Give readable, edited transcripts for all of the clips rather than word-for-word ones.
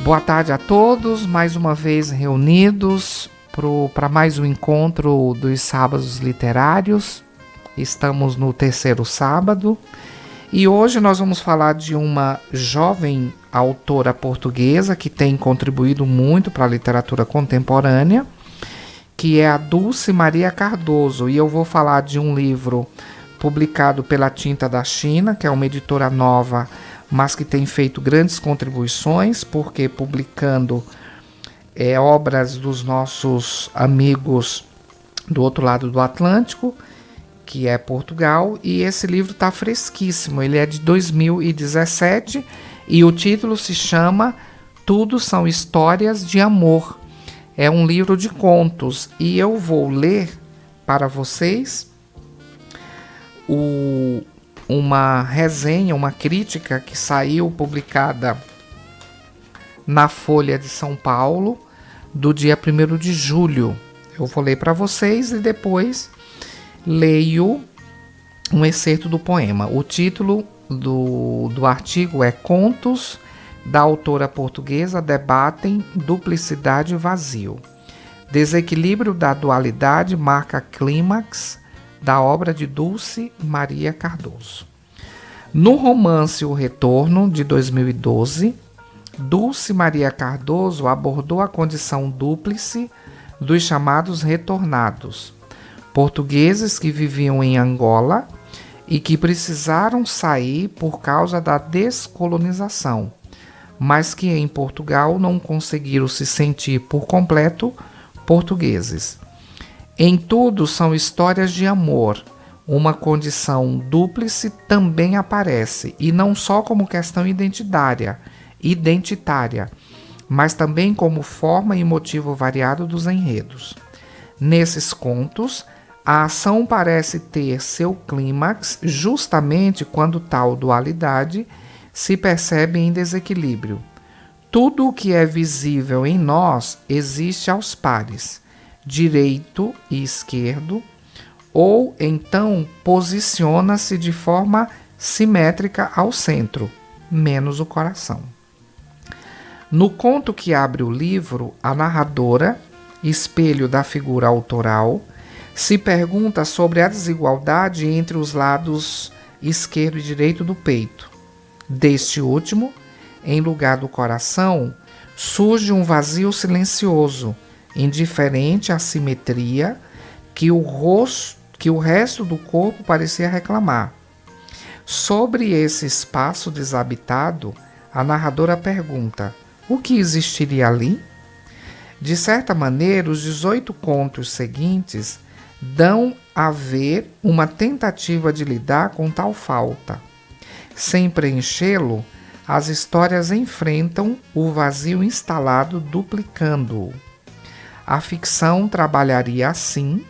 Boa tarde a todos, mais uma vez reunidos para mais um encontro dos sábados literários. Estamos no terceiro sábado e hoje nós vamos falar de uma jovem autora portuguesa que tem contribuído muito para a literatura contemporânea, que é a Dulce Maria Cardoso. E eu vou falar de um livro publicado pela Tinta da China, que é uma editora nova, mas que tem feito grandes contribuições, porque publicando obras dos nossos amigos do outro lado do Atlântico, que é Portugal, e esse livro está fresquíssimo, ele é de 2017 e o título se chama Tudo São Histórias de Amor. É um livro de contos e eu vou ler para vocês uma resenha, uma crítica que saiu publicada na Folha de São Paulo do dia 1º de julho. Eu vou ler para vocês e depois leio um excerto do poema. O título do artigo é Contos da autora portuguesa debatem duplicidade e vazio. Desequilíbrio da dualidade marca clímax da obra de Dulce Maria Cardoso. No romance O Retorno, de 2012, Dulce Maria Cardoso abordou a condição dúplice dos chamados retornados, portugueses que viviam em Angola e que precisaram sair por causa da descolonização, mas que em Portugal não conseguiram se sentir por completo portugueses. Em tudo são histórias de amor. Uma condição dúplice também aparece, e não só como questão identitária, mas também como forma e motivo variado dos enredos. Nesses contos, a ação parece ter seu clímax justamente quando tal dualidade se percebe em desequilíbrio. Tudo o que é visível em nós existe aos pares, direito e esquerdo, ou então posiciona-se de forma simétrica ao centro, menos o coração. No conto que abre o livro, a narradora, espelho da figura autoral, se pergunta sobre a desigualdade entre os lados esquerdo e direito do peito. Deste último, em lugar do coração, surge um vazio silencioso, indiferente à simetria que o resto do corpo parecia reclamar. Sobre esse espaço desabitado, a narradora pergunta: o que existiria ali? De certa maneira, os 18 contos seguintes dão a ver uma tentativa de lidar com tal falta. Sem preenchê-lo, as histórias enfrentam o vazio instalado, duplicando-o. A ficção trabalharia assim,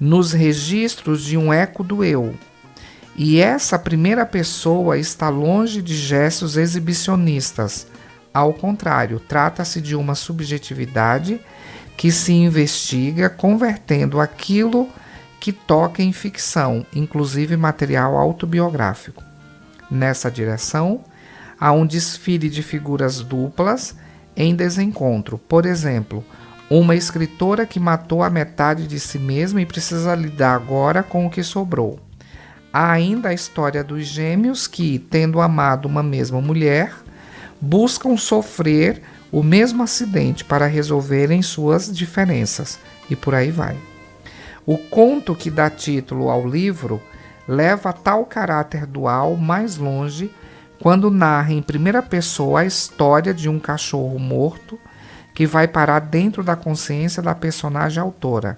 nos registros de um eco do eu. E essa primeira pessoa está longe de gestos exibicionistas. Ao contrário, trata-se de uma subjetividade que se investiga, convertendo aquilo que toca em ficção, inclusive material autobiográfico. Nessa direção, há um desfile de figuras duplas em desencontro. Por exemplo, uma escritora que matou a metade de si mesma e precisa lidar agora com o que sobrou. Há ainda a história dos gêmeos que, tendo amado uma mesma mulher, buscam sofrer o mesmo acidente para resolverem suas diferenças, e por aí vai. O conto que dá título ao livro leva tal caráter dual mais longe quando narra em primeira pessoa a história de um cachorro morto que vai parar dentro da consciência da personagem autora.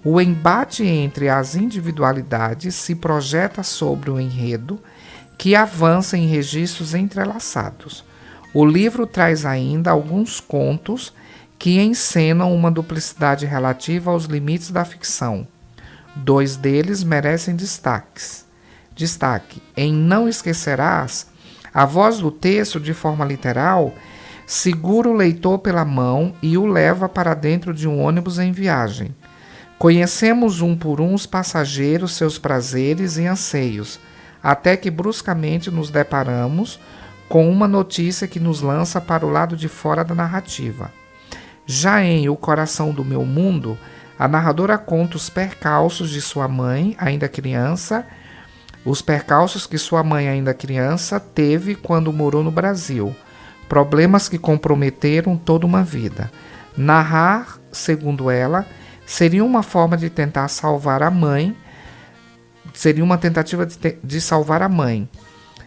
O embate entre as individualidades se projeta sobre o enredo, que avança em registros entrelaçados. O livro traz ainda alguns contos que encenam uma duplicidade relativa aos limites da ficção. 2 deles merecem destaque. Em Não Esquecerás, a voz do texto, de forma literal, segura o leitor pela mão e o leva para dentro de um ônibus em viagem. Conhecemos um por um os passageiros, seus prazeres e anseios, até que bruscamente nos deparamos com uma notícia que nos lança para o lado de fora da narrativa. Já em O Coração do Meu Mundo, a narradora conta os percalços de sua mãe, ainda criança, os percalços que sua mãe, ainda criança, teve quando morou no Brasil, problemas que comprometeram toda uma vida. Narrar, segundo ela, seria uma forma de tentar salvar a mãe, seria uma tentativa de salvar a mãe.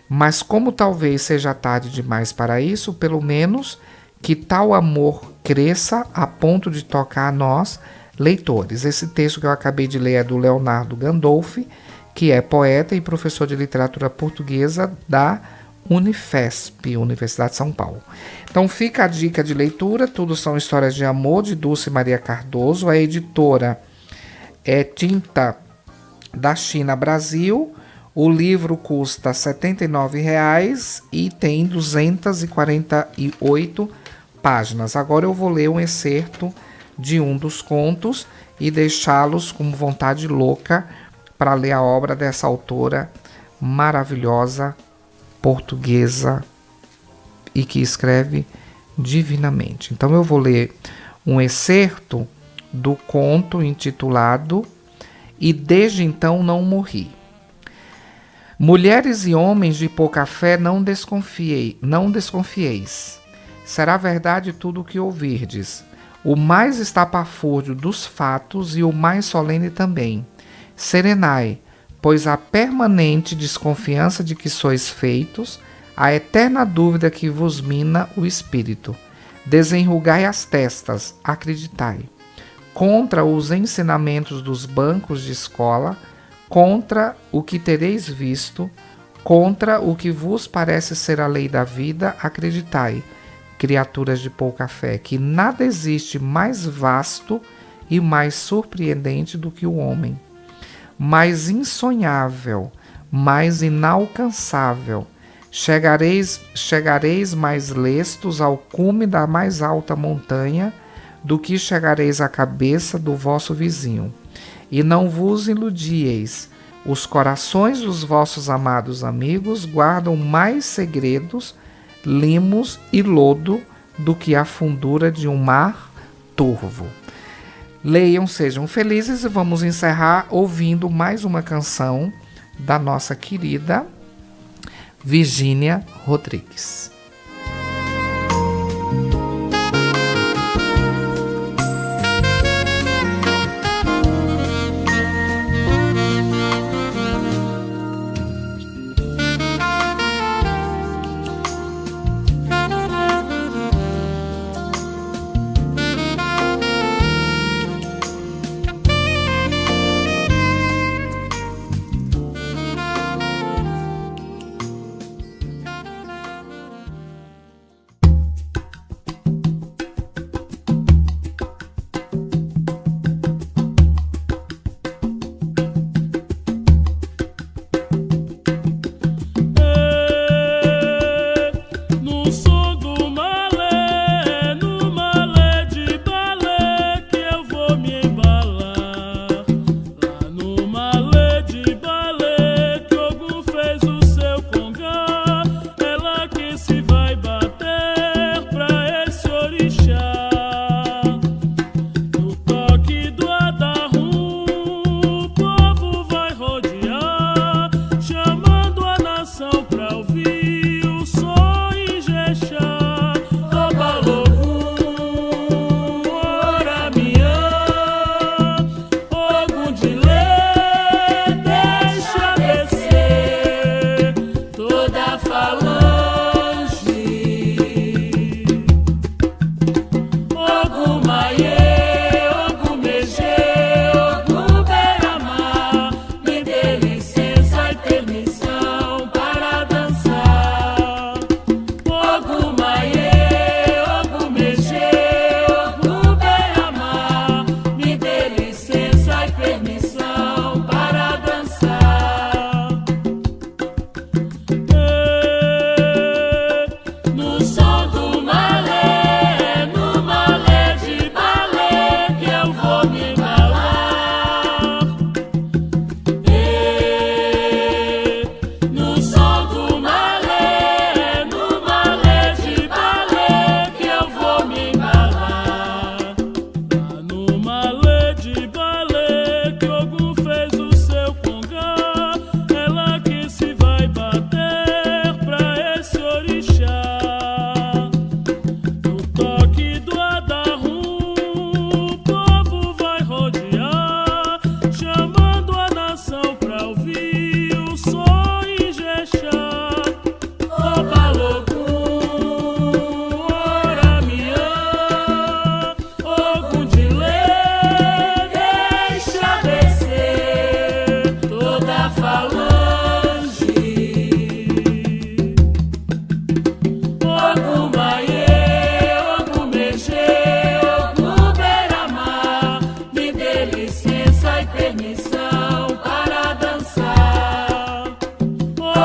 Mas como talvez seja tarde demais para isso, pelo menos que tal amor cresça a ponto de tocar a nós, leitores. Esse texto que eu acabei de ler é do Leonardo Gandolfi, que é poeta e professor de literatura portuguesa da Unifesp, Universidade de São Paulo. Então fica a dica de leitura, tudo são histórias de amor, de Dulce Maria Cardoso. A editora é Tinta da China Brasil. O livro custa R$ 79,00 e tem 248 páginas. Agora eu vou ler um excerto de um dos contos e deixá-los com vontade louca para ler a obra dessa autora maravilhosa, portuguesa e que escreve divinamente. Então eu vou ler um excerto do conto intitulado E Desde Então Não Morri. Mulheres e homens de pouca fé, não desconfieis. Será verdade tudo o que ouvirdes. O mais estapafúrdio dos fatos e o mais solene também. Serenai, pois a permanente desconfiança de que sois feitos, a eterna dúvida que vos mina o espírito. Desenrugai as testas, acreditai. Contra os ensinamentos dos bancos de escola, contra o que tereis visto, contra o que vos parece ser a lei da vida, acreditai, criaturas de pouca fé, que nada existe mais vasto e mais surpreendente do que o homem, mais insonhável, mais inalcançável. Chegareis mais lestos ao cume da mais alta montanha do que chegareis à cabeça do vosso vizinho. E não vos iludieis, os corações dos vossos amados amigos guardam mais segredos, limos e lodo do que a fundura de um mar turvo. Leiam, sejam felizes e vamos encerrar ouvindo mais uma canção da nossa querida Virgínia Rodrigues.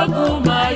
logo mais.